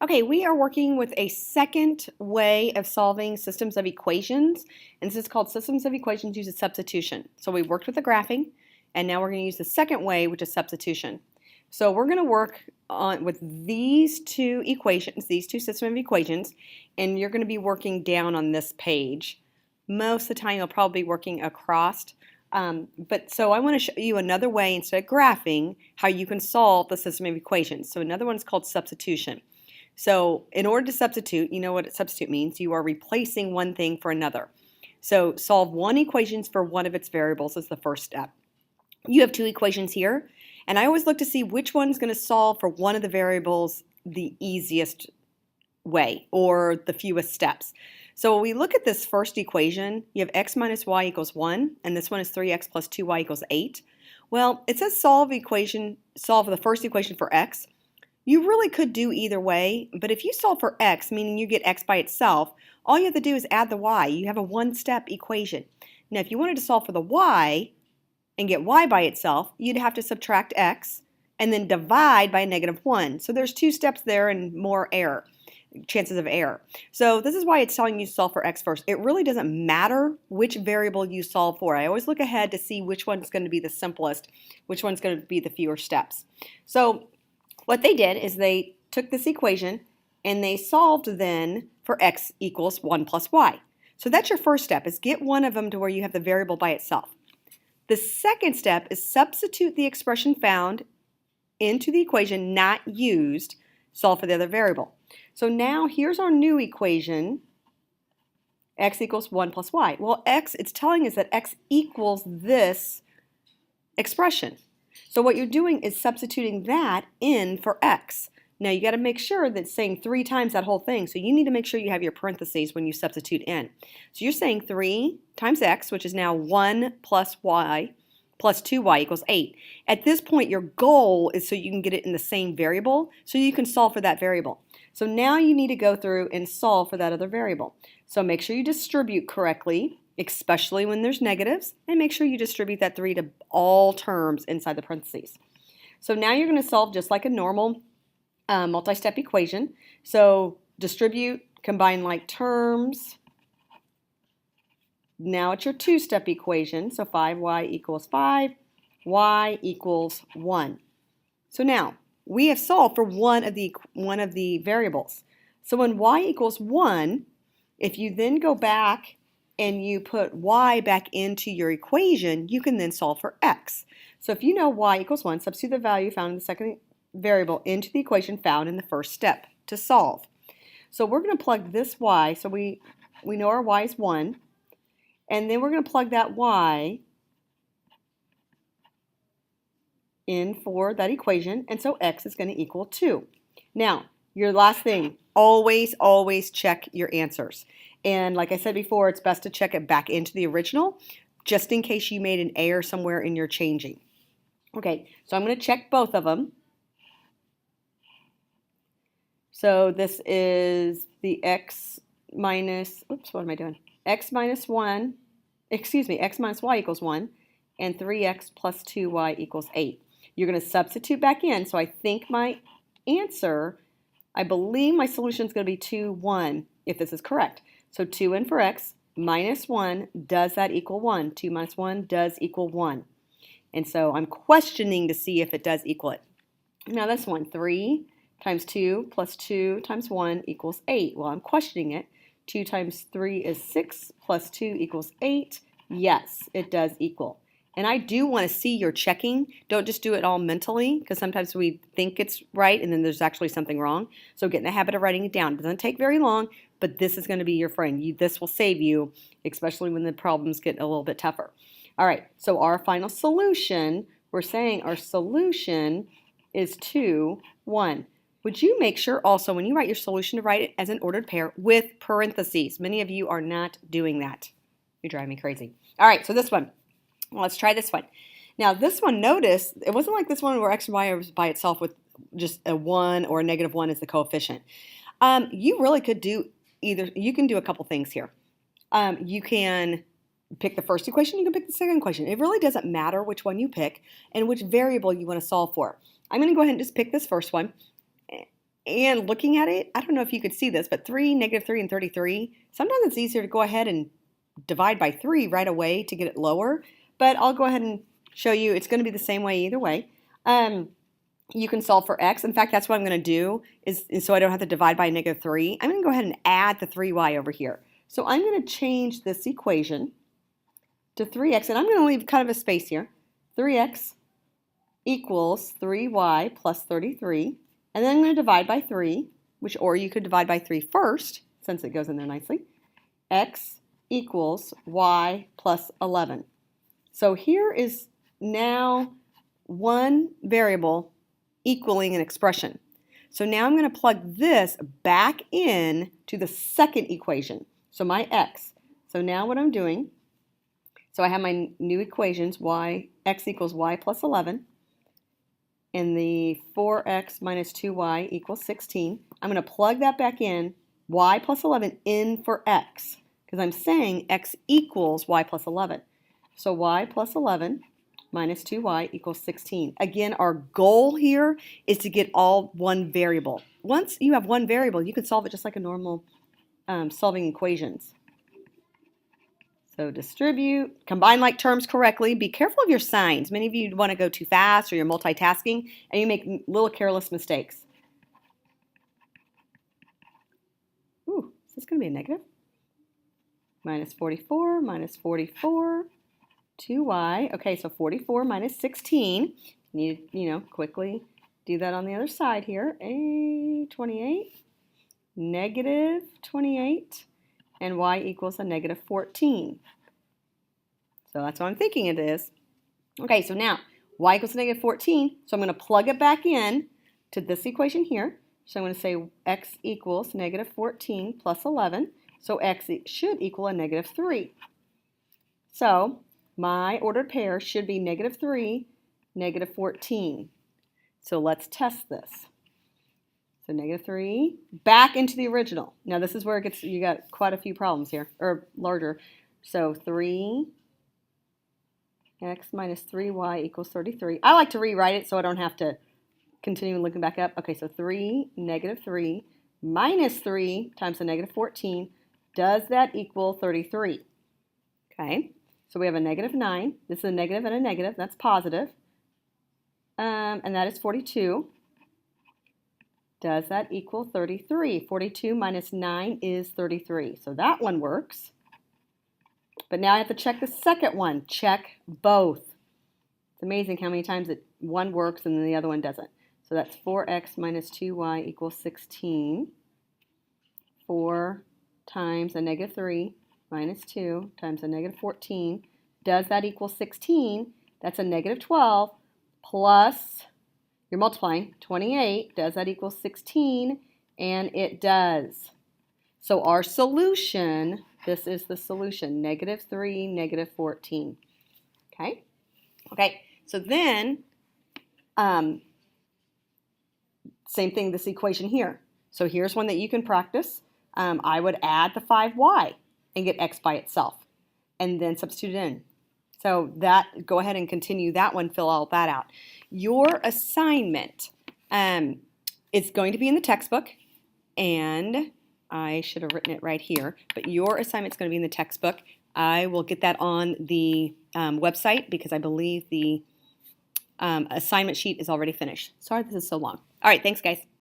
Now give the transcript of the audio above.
Okay, we are working with a second way of solving systems of equations, and this is called systems of equations uses substitution. So we worked with the graphing, and now we're going to use the second way, which is substitution. So we're going to work on with these two equations, these two systems of equations, and you're going to be working down on this page. Most of the time you'll probably be working across, so I want to show you another way instead of graphing how you can solve the system of equations. So another one is called substitution. So in order to substitute, you know what substitute means. You are replacing one thing for another. So solve one equation for one of its variables is the first step. You have two equations here, and I always look to see which one's going to solve for one of the variables the easiest way or the fewest steps. So when we look at this first equation, you have x minus y equals 1, and this one is 3x plus 2y equals 8. Well, it says solve the first equation for x. You really could do either way, but if you solve for x, meaning you get x by itself, all you have to do is add the y. You have a one-step equation. Now, if you wanted to solve for the y and get y by itself, you'd have to subtract x and then divide by a -1. So there's two steps there and more error, chances of error. So this is why it's telling you to solve for x first. It really doesn't matter which variable you solve for. I always look ahead to see which one's going to be the simplest, which one's going to be the fewer steps. So what they did is they took this equation and they solved then for x equals 1 plus y. So that's your first step, is get one of them to where you have the variable by itself. The second step is substitute the expression found into the equation not used, solve for the other variable. So now here's our new equation, x equals 1 plus y. Well, it's telling us that x equals this expression. So what you're doing is substituting that in for x. Now you got to make sure that it's saying 3 times that whole thing, so you need to make sure you have your parentheses when you substitute in. So you're saying 3 times x, which is now 1 plus y plus 2y equals 8. At this point, your goal is so you can get it in the same variable, so you can solve for that variable. So now you need to go through and solve for that other variable. So make sure you distribute correctly, especially when there's negatives, and make sure you distribute that 3 to all terms inside the parentheses. So now you're going to solve just like a normal multi-step equation. So distribute, combine like terms. Now it's your two-step equation. So 5y equals 5, y equals 1. So now we have solved for one of the variables. So when y equals 1, if you then go back and you put y back into your equation, you can then solve for x. So if you know y equals 1, substitute the value found in the second variable into the equation found in the first step to solve. So we're going to plug this y, so we know our y is 1, and then we're going to plug that y in for that equation, and so x is going to equal 2. Now, your last thing, always check your answers. And like I said before, it's best to check it back into the original, just in case you made an error somewhere in your changing. Okay, so I'm going to check both of them. So this is the x minus, what am I doing? X minus y equals 1, and 3x plus 2y equals 8. You're going to substitute back in, so I think my answer, I believe my solution is going to be 2, 1, if this is correct. So 2 in for x, minus 1, does that equal 1? 2 minus 1 does equal 1. And so I'm questioning to see if it does equal it. Now this one, 3 times 2 plus 2 times 1 equals 8. Well, I'm questioning it. 2 times 3 is 6 plus 2 equals 8. Yes, it does equal. And I do want to see your checking. Don't just do it all mentally, because sometimes we think it's right and then there's actually something wrong. So get in the habit of writing it down. It doesn't take very long, but this is going to be your friend. This will save you, especially when the problems get a little bit tougher. All right, so our final solution, we're saying our solution is 2, 1. Would you make sure also when you write your solution to write it as an ordered pair with parentheses? Many of you are not doing that. You drive me crazy. All right, so this one. Well, let's try this one. Now this one, notice, it wasn't like this one where x and y was by itself with just a 1 or a -1 as the coefficient. You really could do either. You can do a couple things here. You can pick the first equation, you can pick the second equation. It really doesn't matter which one you pick and which variable you want to solve for. I'm going to go ahead and just pick this first one. And looking at it, I don't know if you could see this, but 3, -3, and 33, sometimes it's easier to go ahead and divide by 3 right away to get it lower, but I'll go ahead and show you it's going to be the same way either way. You can solve for x. In fact, that's what I'm going to do is so I don't have to divide by -3. I'm going to go ahead and add the 3y over here. So I'm going to change this equation to 3x, and I'm going to leave kind of a space here. 3x equals 3y plus 33, and then I'm going to divide by 3, or you could divide by 3 first, since it goes in there nicely. X equals y plus 11. So here is now one variable equaling an expression. So now I'm going to plug this back in to the second equation. So my x. So now what I'm doing, so I have my new equations, x equals y plus 11, and the 4x minus 2y equals 16. I'm going to plug that back in, y plus 11 in for x, because I'm saying x equals y plus 11. So y plus 11 minus 2y equals 16. Again, our goal here is to get all one variable. Once you have one variable, you can solve it just like a normal solving equations. So distribute, combine like terms correctly. Be careful of your signs. Many of you want to go too fast or you're multitasking and you make little careless mistakes. Ooh, is this going to be a negative? Minus 44, minus 44. 2y. Okay, so 44 minus 16. Need to, quickly do that on the other side here. 28, negative 28, and y equals a negative 14. So that's what I'm thinking it is. Okay, so now y equals a negative 14. So I'm going to plug it back in to this equation here. So I'm going to say x equals negative 14 plus 11. So x should equal a negative 3. So my ordered pair should be negative 3, negative 14. So let's test this. So negative 3, back into the original. Now this is where it gets, you got quite a few problems here, or larger. So 3x minus 3y equals 33. I like to rewrite it so I don't have to continue looking back up. Okay, so 3, negative 3, minus 3 times the negative 14. Does that equal 33? Okay. So we have a negative 9. This is a negative and a negative. That's positive. And that is 42. Does that equal 33? 42 minus 9 is 33. So that one works. But now I have to check the second one. Check both. It's amazing how many times one works and then the other one doesn't. So that's 4x minus 2y equals 16. 4 times a negative 3. Minus 2 times a negative 14. Does that equal 16? That's a negative 12 plus, you're multiplying, 28. Does that equal 16? And it does. So our solution, this is the solution, negative 3, negative 14. Okay? Okay, so then, same thing, this equation here. So here's one that you can practice. I would add the 5y. And get x by itself, and then substitute it in. So that, go ahead and continue that one, fill all that out. Your assignment is going to be in the textbook, and I should have written it right here, but your assignment is going to be in the textbook. I will get that on the website because I believe the assignment sheet is already finished. Sorry this is so long. All right, thanks guys.